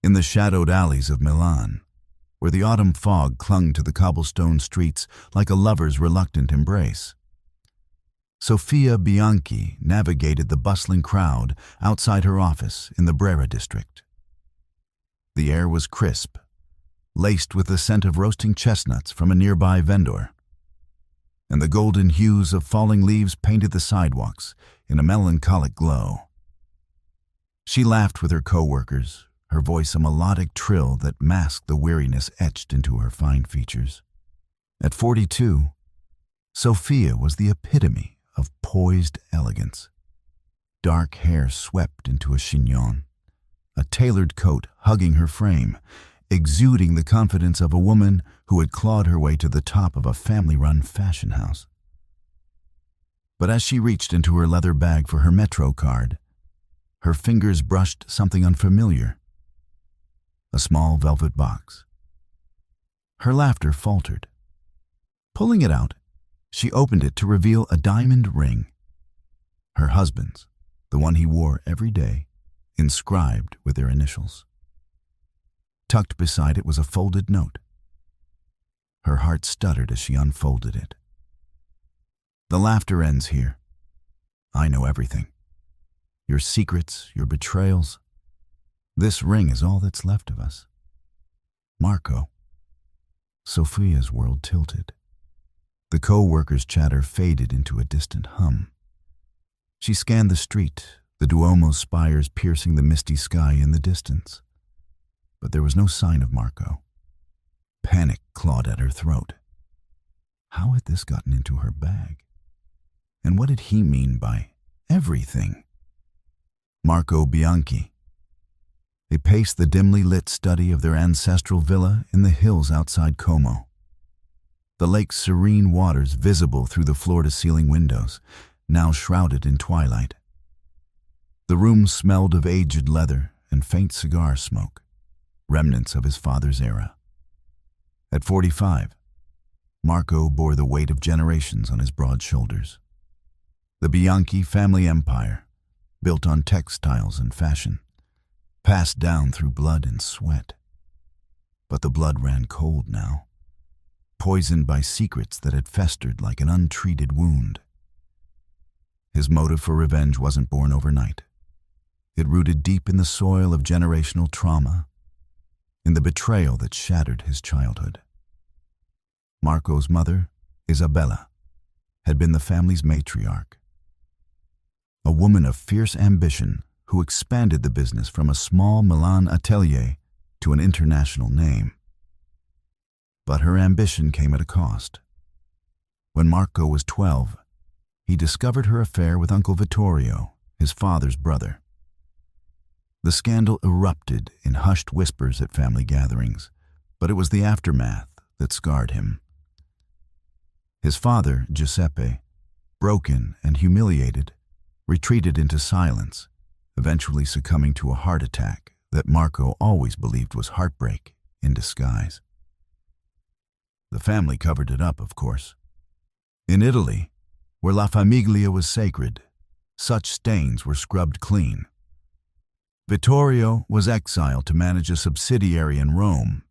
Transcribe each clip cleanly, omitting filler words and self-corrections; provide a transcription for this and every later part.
in the shadowed alleys of Milan, where the autumn fog clung to the cobblestone streets like a lover's reluctant embrace. Sofia Bianchi navigated the bustling crowd outside her office in the Brera district. The air was crisp, laced with the scent of roasting chestnuts from a nearby vendor, and the golden hues of falling leaves painted the sidewalks in a melancholic glow. She laughed with her coworkers, her voice a melodic trill that masked the weariness etched into her fine features. At 42, Sofia was the epitome of poised elegance. Dark hair swept into a chignon, a tailored coat hugging her frame, exuding the confidence of a woman who had clawed her way to the top of a family-run fashion house. But as she reached into her leather bag for her metro card, her fingers brushed something unfamiliar. A small velvet box. Her laughter faltered. Pulling it out, she opened it to reveal a diamond ring. Her husband's, the one he wore every day, inscribed with their initials. Tucked beside it was a folded note. Her heart stuttered as she unfolded it. The laughter ends here. I know everything. Your secrets, your betrayals. This ring is all that's left of us. Marco. Sofia's world tilted. The co-workers' chatter faded into a distant hum. She scanned the street, the Duomo's spires piercing the misty sky in the distance. But there was no sign of Marco. Panic clawed at her throat. How had this gotten into her bag? And what did he mean by everything? Marco Bianchi. They paced the dimly lit study of their ancestral villa in the hills outside Como. The lake's serene waters visible through the floor-to-ceiling windows, now shrouded in twilight. The room smelled of aged leather and faint cigar smoke, remnants of his father's era. At 45, Marco bore the weight of generations on his broad shoulders. The Bianchi family empire, built on textiles and fashion, passed down through blood and sweat. But the blood ran cold now, poisoned by secrets that had festered like an untreated wound. His motive for revenge wasn't born overnight. It rooted deep in the soil of generational trauma, in the betrayal that shattered his childhood. Marco's mother, Isabella, had been the family's matriarch. A woman of fierce ambition who expanded the business from a small Milan atelier to an international name. But her ambition came at a cost. When Marco was 12, he discovered her affair with Uncle Vittorio, his father's brother. The scandal erupted in hushed whispers at family gatherings, but it was the aftermath that scarred him. His father, Giuseppe, broken and humiliated, retreated into silence, eventually succumbing to a heart attack that Marco always believed was heartbreak in disguise. The family covered it up, of course. In Italy, where La Famiglia was sacred, such stains were scrubbed clean. Vittorio was exiled to manage a subsidiary in Rome.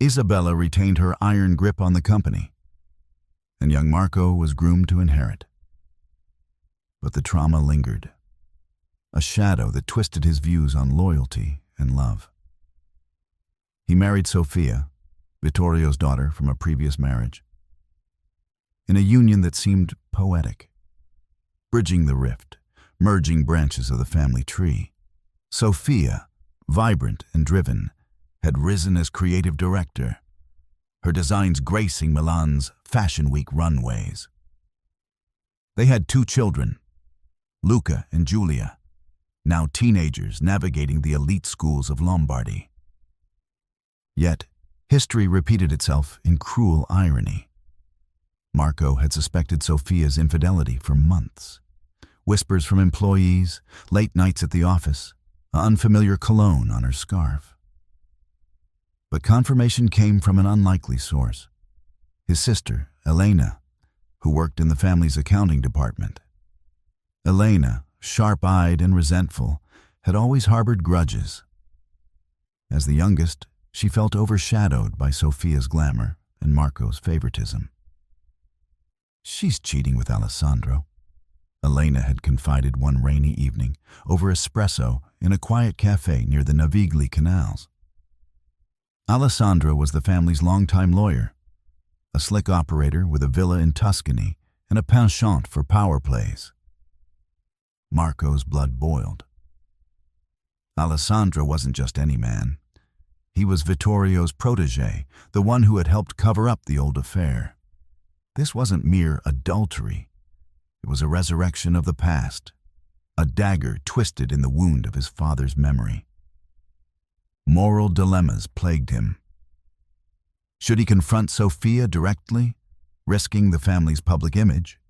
Isabella retained her iron grip on the company, and young Marco was groomed to inherit. But the trauma lingered, a shadow that twisted his views on loyalty and love. He married Sofia, Vittorio's daughter from a previous marriage, in a union that seemed poetic, bridging the rift, merging branches of the family tree. Sofia, vibrant and driven, had risen as creative director, her designs gracing Milan's Fashion Week runways. They had 2 children, Luca and Giulia, now teenagers navigating the elite schools of Lombardy. Yet, history repeated itself in cruel irony. Marco had suspected Sofia's infidelity for months. Whispers from employees, late nights at the office, an unfamiliar cologne on her scarf. But confirmation came from an unlikely source. His sister, Elena, who worked in the family's accounting department. Elena, sharp-eyed and resentful, had always harbored grudges. As the youngest, she felt overshadowed by Sofia's glamour and Marco's favoritism. "She's cheating with Alessandro," Elena had confided one rainy evening over espresso in a quiet cafe near the Navigli canals. Alessandro was the family's longtime lawyer, a slick operator with a villa in Tuscany and a penchant for power plays. Marco's blood boiled. Alessandro wasn't just any man. He was Vittorio's protégé, the one who had helped cover up the old affair. This wasn't mere adultery. It was a resurrection of the past, a dagger twisted in the wound of his father's memory. Moral dilemmas plagued him. Should he confront Sofia directly, risking the family's public image?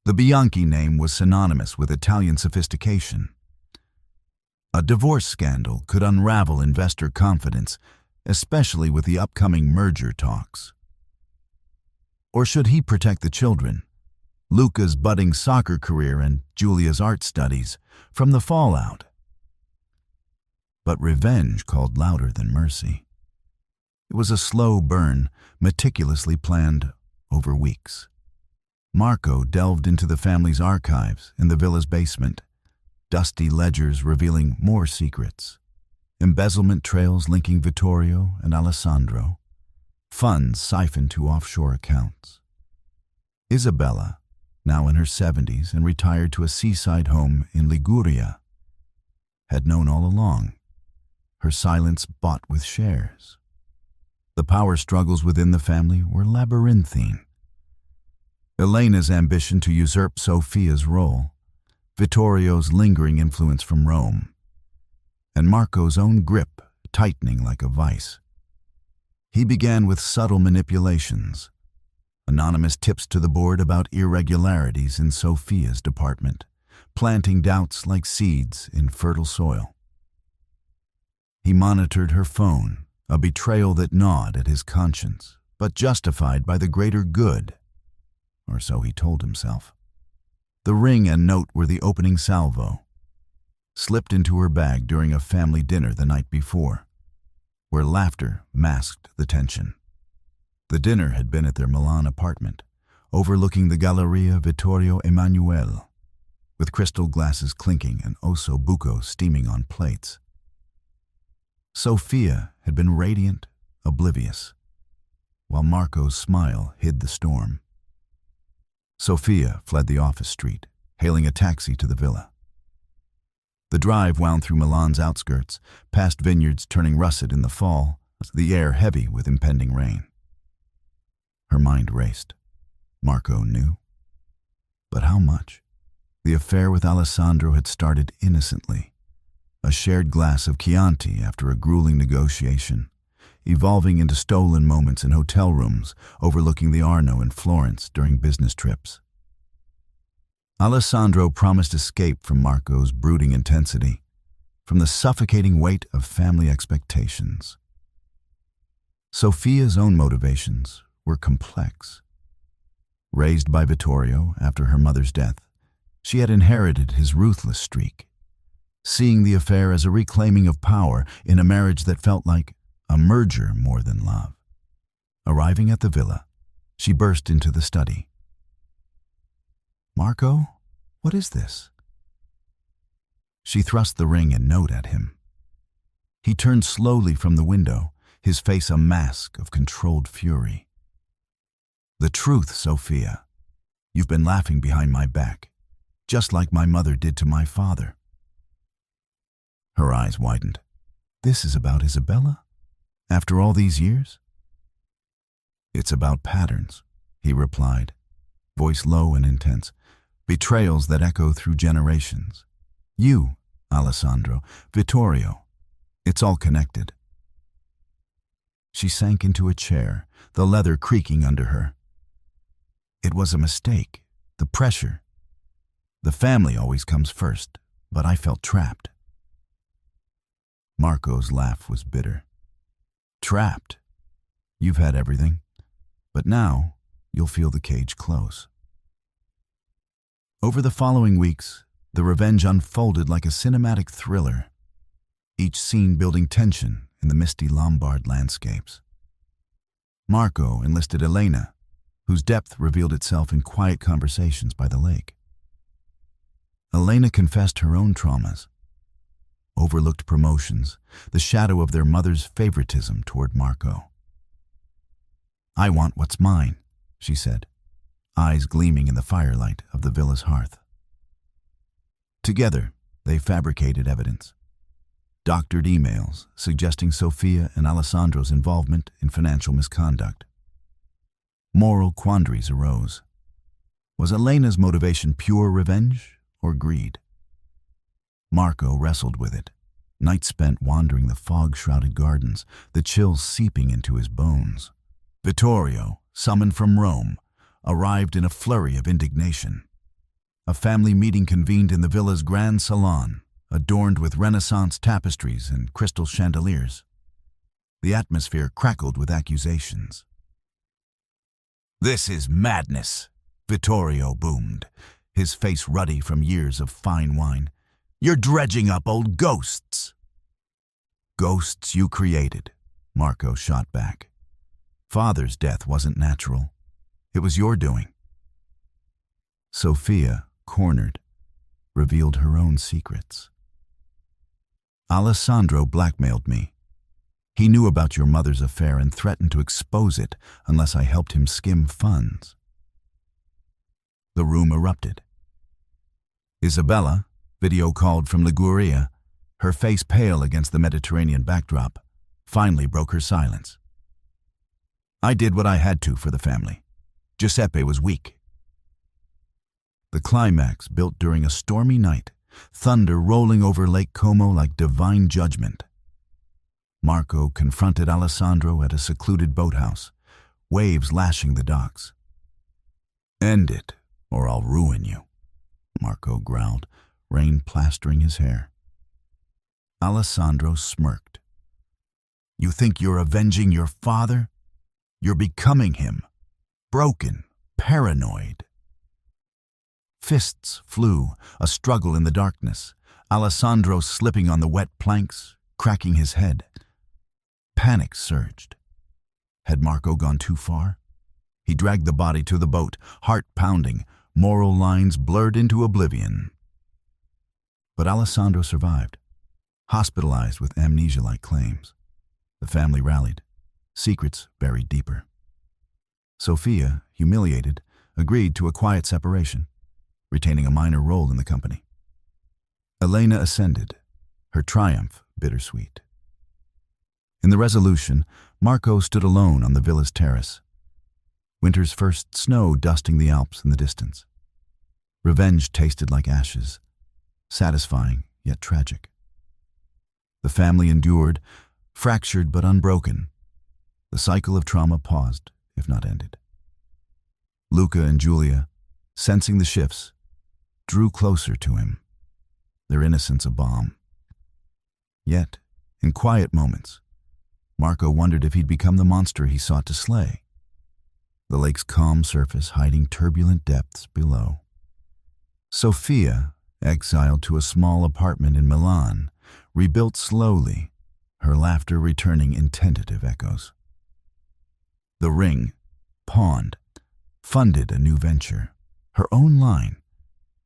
The Bianchi name was synonymous with Italian sophistication. A divorce scandal could unravel investor confidence, especially with the upcoming merger talks. Or should he protect the children, Luca's budding soccer career and Giulia's art studies, from the fallout? But revenge called louder than mercy. It was a slow burn, meticulously planned over weeks. Marco delved into the family's archives in the villa's basement, dusty ledgers revealing more secrets, embezzlement trails linking Vittorio and Alessandro, funds siphoned to offshore accounts. Isabella, now in her 70s and retired to a seaside home in Liguria, had known all along, her silence bought with shares. The power struggles within the family were labyrinthine. Elena's ambition to usurp Sofia's role, Vittorio's lingering influence from Rome, and Marco's own grip tightening like a vice. He began with subtle manipulations, anonymous tips to the board about irregularities in Sofia's department, planting doubts like seeds in fertile soil. He monitored her phone, a betrayal that gnawed at his conscience, but justified by the greater good, or so he told himself. The ring and note were the opening salvo, slipped into her bag during a family dinner the night before, where laughter masked the tension. The dinner had been at their Milan apartment, overlooking the Galleria Vittorio Emanuele, with crystal glasses clinking and osso buco steaming on plates. Sofia had been radiant, oblivious, while Marco's smile hid the storm. Sofia fled the office street, hailing a taxi to the villa. The drive wound through Milan's outskirts, past vineyards turning russet in the fall, the air heavy with impending rain. Her mind raced. Marco knew. But how much? The affair with Alessandro had started innocently, a shared glass of Chianti after a grueling negotiation, evolving into stolen moments in hotel rooms overlooking the Arno in Florence during business trips. Alessandro promised escape from Marco's brooding intensity, from the suffocating weight of family expectations. Sofia's own motivations were complex. Raised by Vittorio after her mother's death, she had inherited his ruthless streak, seeing the affair as a reclaiming of power in a marriage that felt like a merger more than love. Arriving at the villa, she burst into the study. "Marco, what is this?" She thrust the ring and note at him. He turned slowly from the window, his face a mask of controlled fury. "The truth, Sofia. You've been laughing behind my back, just like my mother did to my father." Her eyes widened. "This is about Isabella? After all these years?" "It's about patterns," he replied, voice low and intense. "Betrayals that echo through generations. You, Alessandro, Vittorio. It's all connected." She sank into a chair, the leather creaking under her. "It was a mistake. The pressure. The family always comes first, but I felt trapped." Marco's laugh was bitter. "Trapped? You've had everything. But now, you'll feel the cage close." Over the following weeks, the revenge unfolded like a cinematic thriller. each scene building tension in the misty Lombard landscapes. Marco enlisted Elena, whose depth revealed itself in quiet conversations by the lake. Elena confessed her own traumas, overlooked promotions, the shadow of their mother's favoritism toward Marco. "I want what's mine," she said, eyes gleaming in the firelight of the villa's hearth. Together, they fabricated evidence. Doctored emails suggesting Sofia and Alessandro's involvement in financial misconduct. Moral quandaries arose. Was Elena's motivation pure revenge or greed? Marco wrestled with it, nights spent wandering the fog-shrouded gardens, the chills seeping into his bones. Vittorio, summoned from Rome, arrived in a flurry of indignation. A family meeting convened in the villa's grand salon, adorned with Renaissance tapestries and crystal chandeliers. The atmosphere crackled with accusations. "This is madness," Vittorio boomed, his face ruddy from years of fine wine. "You're dredging up old ghosts." "Ghosts you created," Marco shot back. "Father's death wasn't natural. It was your doing." Sofia, cornered, revealed her own secrets. "Alessandro blackmailed me. He knew about your mother's affair and threatened to expose it unless I helped him skim funds." The room erupted. Isabella, video called from Liguria, her face pale against the Mediterranean backdrop, finally broke her silence. "I did what I had to for the family. Giuseppe was weak." The climax built during a stormy night, thunder rolling over Lake Como like divine judgment. Marco confronted Alessandro at a secluded boathouse, waves lashing the docks. "End it, or I'll ruin you," Marco growled, rain plastering his hair. Alessandro smirked. "You think you're avenging your father? You're becoming him. Broken, paranoid." Fists flew, a struggle in the darkness, Alessandro slipping on the wet planks, cracking his head. Panic surged. Had Marco gone too far? He dragged the body to the boat, heart pounding, moral lines blurred into oblivion. But Alessandro survived, hospitalized with amnesia-like claims. The family rallied, secrets buried deeper. Sofia, humiliated, agreed to a quiet separation, retaining a minor role in the company. Elena ascended, her triumph bittersweet. In the resolution, Marco stood alone on the villa's terrace, winter's first snow dusting the Alps in the distance. Revenge tasted like ashes, satisfying yet tragic. The family endured, fractured but unbroken. The cycle of trauma paused, if not ended. Luca and Giulia, sensing the shifts, drew closer to him, their innocence a balm. Yet, in quiet moments, Marco wondered if he'd become the monster he sought to slay, the lake's calm surface hiding turbulent depths below. Sofia, exiled to a small apartment in Milan, rebuilt slowly, her laughter returning in tentative echoes. The ring, pawned, funded a new venture, her own line,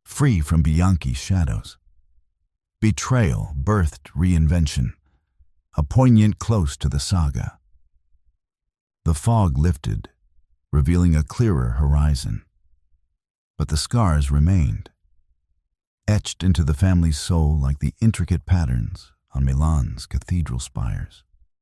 free from Bianchi's shadows. Betrayal birthed reinvention, a poignant close to the saga. The fog lifted, revealing a clearer horizon. But the scars remained, etched into the family's soul like the intricate patterns on Milan's cathedral spires.